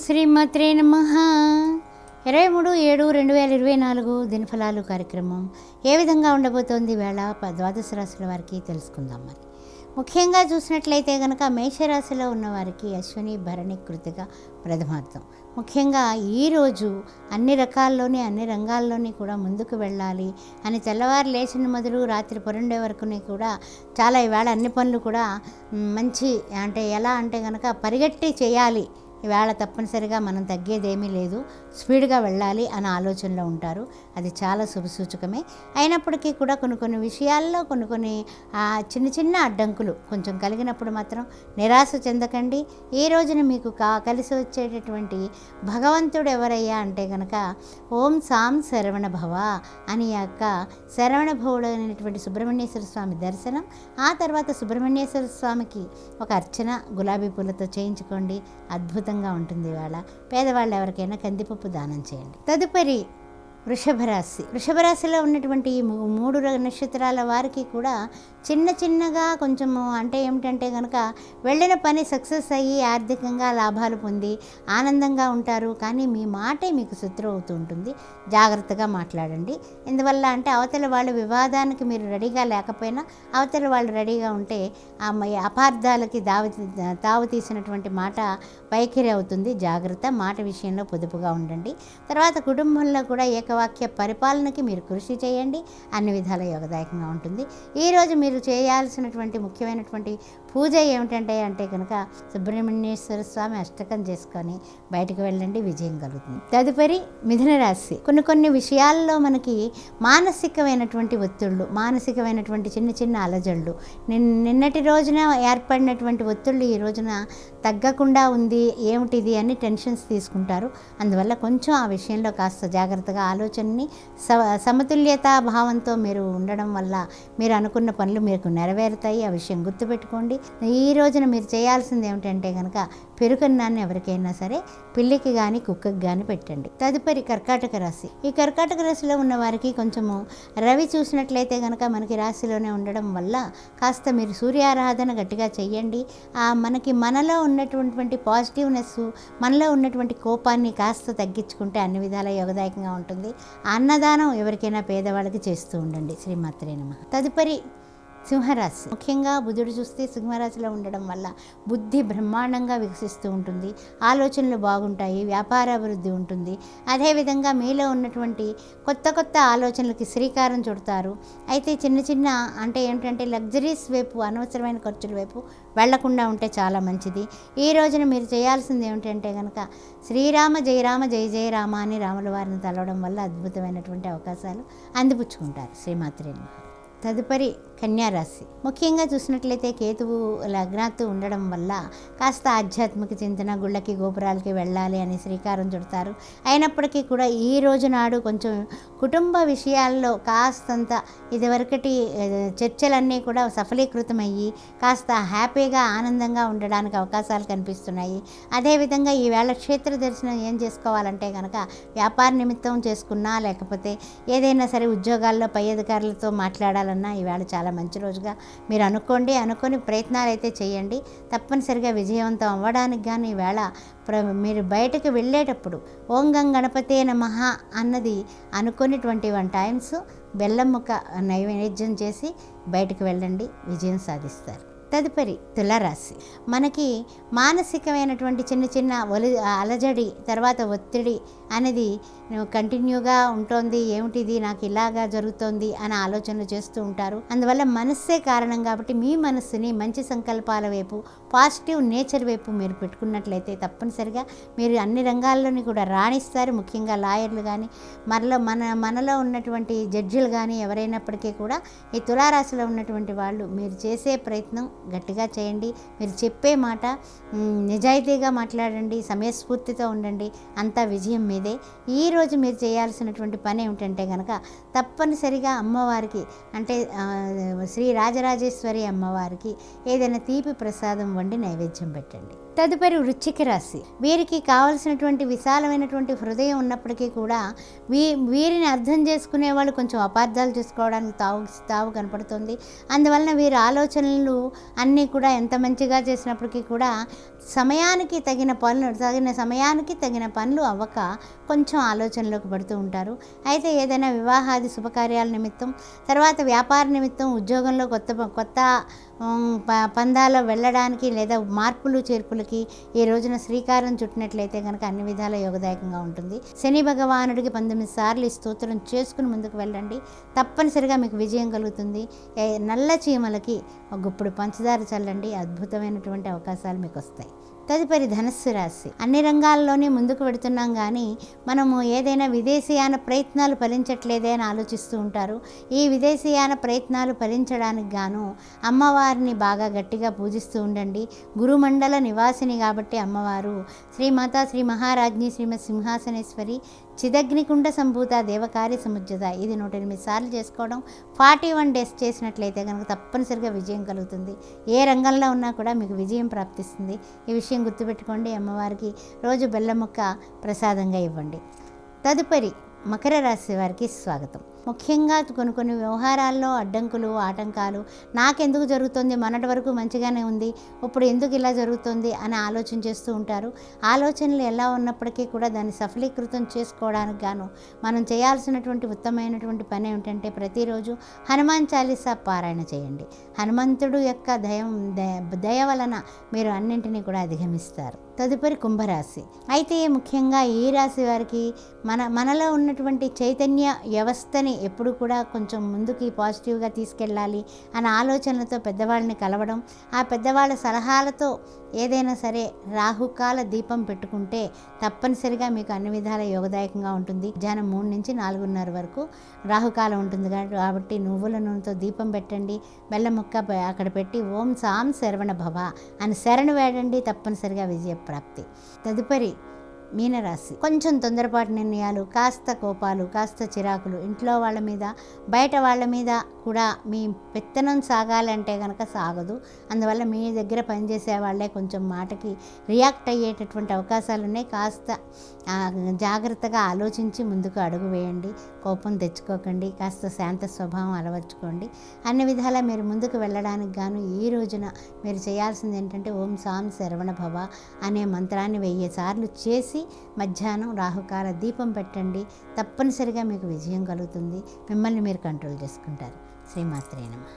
శ్రీమాత్రే నమః. 23/7/2024 దినఫలాలు కార్యక్రమం ఏ విధంగా ఉండబోతోంది వేళ ద్వాదశ రాశుల వారికి తెలుసుకుందాం. మరి ముఖ్యంగా చూసినట్లయితే కనుక మేషరాశిలో ఉన్నవారికి అశ్విని భరణి కృతిక ప్రథమార్థం. ముఖ్యంగా ఈరోజు అన్ని రకాల్లోని అన్ని రంగాల్లోని కూడా ముందుకు వెళ్ళాలి అని తెల్లవారు లేచిన మొదలు రాత్రి పొరండే వరకుని కూడా చాలా ఈవేళ అన్ని పనులు కూడా మంచి అంటే ఎలా అంటే కనుక పరిగెట్టి చేయాలి. ఈవేళ తప్పనిసరిగా మనం తగ్గేదేమీ లేదు, స్పీడ్గా వెళ్ళాలి అనే ఆలోచనలో ఉంటారు. అది చాలా శుభసూచకమే. అయినప్పటికీ కూడా కొన్ని విషయాల్లో కొన్ని చిన్న చిన్న అడ్డంకులు కొంచెం కలిగినప్పుడు మాత్రం నిరాశ చెందకండి. ఈ రోజున మీకు కలిసి వచ్చేటటువంటి భగవంతుడు ఎవరయ్యా అంటే కనుక ఓం సాం శరవణ భవ అని యొక్క శరవణ భవుడు అనేటువంటి సుబ్రహ్మణ్యేశ్వర స్వామి దర్శనం, ఆ తర్వాత సుబ్రహ్మణ్యేశ్వర స్వామికి ఒక అర్చన గులాబీ పూలతో చేయించుకోండి. అద్భుతంగా ఉంటుంది. ఇవాళ పేదవాళ్ళు ఎవరికైనా కందిపప్పు దానం చేయండి. తదుపరి వృషభరాశిలో ఉన్నటువంటి 3 నక్షత్రాల వారికి కూడా చిన్నగా కొంచెము అంటే ఏమిటంటే కనుక వెళ్ళిన పని సక్సెస్ అయ్యి ఆర్థికంగా లాభాలు పొంది ఆనందంగా ఉంటారు. కానీ మీ మాటే మీకు శత్రువు అవుతూ ఉంటుంది. జాగ్రత్తగా మాట్లాడండి. ఎందువల్ల అంటే అవతల వాళ్ళు వివాదానికి మీరు రెడీగా లేకపోయినా అవతల వాళ్ళు రెడీగా ఉంటే ఆ అపార్థాలకి తావు తీసినటువంటి మాట వైఖరి అవుతుంది. జాగ్రత్త, మాట విషయంలో పొదుపుగా ఉండండి. తర్వాత కుటుంబంలో కూడా ఏకవాక్య పరిపాలనకి మీరు కృషి చేయండి. అన్ని విధాల యోగదాయకంగా ఉంటుంది. ఈరోజు మీరు చేయాల్సినటువంటి ముఖ్యమైనటువంటి పూజ ఏమిటంటే అంటే కనుక సుబ్రహ్మణ్యేశ్వర స్వామి అష్టకం చేసుకొని బయటకు వెళ్ళండి, విజయం కలుగుతుంది. తదుపరి మిథున రాశి. కొన్ని విషయాల్లో మనకి మానసికమైనటువంటి ఒత్తిళ్ళు, మానసికమైనటువంటి చిన్న అలజళ్ళు, నిన్నటి రోజున ఏర్పడినటువంటి ఒత్తిళ్ళు ఈ రోజున తగ్గకుండా ఉంది, ఏమిటిది అని టెన్షన్స్ తీసుకుంటారు. అందువల్ల కొంచెం ఆ విషయంలో కాస్త జాగ్రత్తగా ఆలోచనని సమతుల్యతా భావంతో మీరు ఉండడం వల్ల మీరు అనుకున్న పనులు మీకు నెరవేరుతాయి. ఆ విషయం గుర్తుపెట్టుకోండి. ఈ రోజున మీరు చేయాల్సింది ఏమిటంటే కనుక పెరుగన్నాన్ని ఎవరికైనా సరే పిల్లికి కానీ కుక్కకి కానీ పెట్టండి. తదుపరి కర్కాటక రాశి. ఈ కర్కాటక రాశిలో ఉన్న వారికి కొంచెము రవి చూసినట్లయితే కనుక మనకి రాశిలోనే ఉండడం వల్ల కాస్త మీరు సూర్యారాధన గట్టిగా చెయ్యండి. మనలో ఉన్నటువంటి పాజిటివ్నెస్, మనలో ఉన్నటువంటి కోపాన్ని కాస్త తగ్గించుకుంటే అన్ని విధాల యోగదాయకంగా ఉంటుంది. అన్నదానం ఎవరికైనా పేదవాళ్ళకి చేస్తూ ఉండండి. శ్రీమాత్రే నమః. తదుపరి సింహరాశి. ముఖ్యంగా బుధుడు చూస్తే సింహరాశిలో ఉండడం వల్ల బుద్ధి బ్రహ్మాండంగా వికసిస్తూ ఉంటుంది. ఆలోచనలు బాగుంటాయి, వ్యాపార అభివృద్ధి ఉంటుంది. అదేవిధంగా మీలో ఉన్నటువంటి కొత్త ఆలోచనలకి శ్రీకారం చుడతారు. అయితే చిన్న అంటే ఏంటంటే లగ్జరీస్ వైపు, అనవసరమైన ఖర్చుల వైపు వెళ్లకుండా ఉంటే చాలా మంచిది. ఈ రోజున మీరు చేయాల్సింది ఏమిటంటే కనుక శ్రీరామ జయ రామ జయ జయ రామ అని రాముల వారిని తలవడం వల్ల అద్భుతమైనటువంటి అవకాశాలు అందిపుచ్చుకుంటారు. శ్రీమాత్రే నమః. తదుపరి కన్యారాశి. ముఖ్యంగా చూసినట్లయితే కేతువు లగ్నాత్తు ఉండడం వల్ల కాస్త ఆధ్యాత్మిక చింతన, గుళ్ళకి గోపురాలకి వెళ్ళాలి అని శ్రీకారం చుడతారు. అయినప్పటికీ కూడా ఈ రోజు నాడు కొంచెం కుటుంబ విషయాల్లో కాస్తంత ఇదివరకటి చర్చలన్నీ కూడా సఫలీకృతమయ్యి కాస్త హ్యాపీగా ఆనందంగా ఉండడానికి అవకాశాలు కనిపిస్తున్నాయి. అదేవిధంగా ఈవేళ క్షేత్ర దర్శనం ఏం చేసుకోవాలంటే కనుక వ్యాపార నిమిత్తం చేసుకున్నా లేకపోతే ఏదైనా సరే ఉద్యోగాల్లో పై అధికారులతో మాట్లాడాలన్నా ఈవేళ చాలా మంచి రోజుగా మీరు అనుకొని ప్రయత్నాలు అయితే చేయండి. తప్పనిసరిగా విజయవంతం అవ్వడానికి కానీ ఈవేళ మీరు బయటకు వెళ్ళేటప్పుడు ఓం గం గణపతే నమః అన్నది అనుకొని 21 టైమ్స్ బెల్లం ముక్క నైవేద్యం చేసి బయటకు వెళ్ళండి, విజయం సాధిస్తారు. తదుపరి తులారాశి. మనకి మానసికమైనటువంటి చిన్న అలజడి, తర్వాత ఒత్తిడి అనేది కంటిన్యూగా ఉంటుంది. ఏమిటిది నాకు ఇలాగా జరుగుతోంది అని ఆలోచనలు చేస్తూ ఉంటారు. అందువల్ల మనస్సే కారణం కాబట్టి మీ మనస్సుని మంచి సంకల్పాల వైపు, పాజిటివ్ నేచర్ వైపు మీరు పెట్టుకున్నట్లయితే తప్పనిసరిగా మీరు అన్ని రంగాల్లోని కూడా రాణిస్తారు. ముఖ్యంగా లాయర్లు కానీ మనలో ఉన్నటువంటి జడ్జిలు కానీ ఎవరైనప్పటికీ కూడా ఈ తులారాశిలో ఉన్నటువంటి వాళ్ళు మీరు చేసే ప్రయత్నం గట్టిగా చేయండి. మీరు చెప్పే మాట నిజాయితీగా మాట్లాడండి, సమయస్ఫూర్తితో ఉండండి, అంతా విజయం మీదే. ఈరోజు మీరు చేయాల్సినటువంటి పని ఏమిటంటే కనుక తప్పనిసరిగా అమ్మవారికి అంటే శ్రీ రాజరాజేశ్వరి అమ్మవారికి ఏదైనా తీపి ప్రసాదం వండి నైవేద్యం పెట్టండి. తదుపరి వృశ్చిక రాశి. వీరికి కావలసినటువంటి విశాలమైనటువంటి హృదయం ఉన్నప్పటికీ కూడా వీరిని అర్థం చేసుకునే వాళ్ళు కొంచెం అపార్థాలు చేసుకోవడానికి తావు కనపడుతుంది. అందువలన వీరి ఆలోచనలు అన్నీ కూడా ఎంత మంచిగా చేసినప్పటికీ కూడా తగిన సమయానికి తగిన పనులు అవ్వక కొంచెం ఆలోచనలోకి పడుతూ ఉంటారు. అయితే ఏదైనా వివాహాది శుభకార్యాల నిమిత్తం, తర్వాత వ్యాపార నిమిత్తం, ఉద్యోగంలో కొత్త పందాలో వెళ్ళడానికి లేదా మార్పులు చేర్పులకి ఈ రోజున శ్రీకారం చుట్టినట్లయితే కనుక అన్ని విధాల యోగదాయకంగా ఉంటుంది. శని భగవానుడికి 19 సార్లు ఈ స్తోత్రం చేసుకుని ముందుకు వెళ్ళండి. తప్పనిసరిగా మీకు విజయం కలుగుతుంది. నల్ల చీమలకి ఒక గుప్పుడు పంచదార చల్లండి. అద్భుతమైనటువంటి అవకాశాలు మీకు వస్తాయి. తదుపరి ధనస్సు రాశి. అన్ని రంగాల్లోనే ముందుకు వెడుతున్నాం కానీ మనము ఏదైనా విదేశీయాన ప్రయత్నాలు ఫలించట్లేదే అని ఆలోచిస్తూ ఉంటారు. ఈ విదేశీయాన ప్రయత్నాలు ఫలించడానికి గాను అమ్మవారిని బాగా గట్టిగా పూజిస్తూ ఉండండి. గురుమండల నివాసిని కాబట్టి అమ్మవారు శ్రీమాతా శ్రీ మహారాజ్ఞి శ్రీమత్ సింహాసనేశ్వరి చిదగ్నికుండ సంభూత దేవకార్య సముజ్జత ఇది 108 సార్లు చేసుకోవడం 41 డేస్ చేసినట్లయితే కనుక తప్పనిసరిగా విజయం కలుగుతుంది. ఏ రంగంలో ఉన్నా కూడా మీకు విజయం ప్రాప్తిస్తుంది. ఈ విషయం గుర్తుపెట్టుకోండి. అమ్మవారికి రోజు బెల్లం ముక్క ప్రసాదంగా ఇవ్వండి. తదుపరి మకర రాశి వారికి స్వాగతం. ముఖ్యంగా కొన్ని వ్యవహారాల్లో అడ్డంకులు, ఆటంకాలు, నాకెందుకు జరుగుతుంది, మొన్నటి వరకు మంచిగానే ఉంది, ఇప్పుడు ఎందుకు ఇలా జరుగుతుంది అని ఆలోచన చేస్తూ ఉంటారు. ఆలోచనలు ఎలా ఉన్నప్పటికీ కూడా దాన్ని సఫలీకృతం చేసుకోవడానికి గాను మనం చేయాల్సినటువంటి ఉత్తమమైనటువంటి పని ఏమిటంటే ప్రతిరోజు హనుమాన్ చాలీసా పారాయణ చేయండి. హనుమంతుడు యొక్క దయ వలన మీరు అన్నింటినీ కూడా అధిగమిస్తారు. తదుపరి కుంభరాశి. అయితే ముఖ్యంగా ఈ రాశి వారికి మనలో ఉన్నటువంటి చైతన్య వ్యవస్థని ఎప్పుడు కూడా కొంచెం ముందుకి పాజిటివ్గా తీసుకెళ్ళాలి అనే ఆలోచనలతో పెద్దవాళ్ళని కలవడం, ఆ పెద్దవాళ్ళ సలహాలతో ఏదైనా సరే రాహుకాల దీపం పెట్టుకుంటే తప్పనిసరిగా మీకు అన్ని విధాల యోగదాయకంగా ఉంటుంది. మధ్యాహ్నం 3 నుంచి 4:30 వరకు రాహుకాలం ఉంటుంది కాబట్టి నువ్వుల నూనెతో దీపం పెట్టండి. బెల్లం ముక్క అక్కడ పెట్టి ఓం సాం శరవణ భవ అని శరణు వేడండి. తప్పనిసరిగా విజయప్రాప్తి. తదుపరి మీనరాశి. కొంచెం తొందరపాటు నిర్ణయాలు, కాస్త కోపాలు, కాస్త చిరాకులు, ఇంట్లో వాళ్ళ మీద బయట వాళ్ళ మీద కూడా మీ పెత్తనం సాగాలంటే కనుక సాగదు. అందువల్ల మీ దగ్గర పనిచేసే వాళ్ళే కొంచెం మాటకి రియాక్ట్ అయ్యేటటువంటి అవకాశాలు ఉన్నాయి. కాస్త జాగ్రత్తగా ఆలోచించి ముందుకు అడుగు వేయండి. కోపం తెచ్చుకోకండి. కాస్త శాంత స్వభావం అలవర్చుకోండి. అన్ని విధాలా మీరు ముందుకు వెళ్ళడానికి గాను ఈ రోజున మీరు చేయాల్సింది ఏంటంటే ఓం సాం శరవణ భవ అనే మంత్రాన్ని 1000 సార్లు చేసి మధ్యాహ్నం రాహుకాల దీపం పెట్టండి. తప్పనిసరిగా మీకు విజయం కలుగుతుంది. మిమ్మల్ని మీరు కంట్రోల్ చేసుకుంటారు. శ్రీమాత్రే నమః.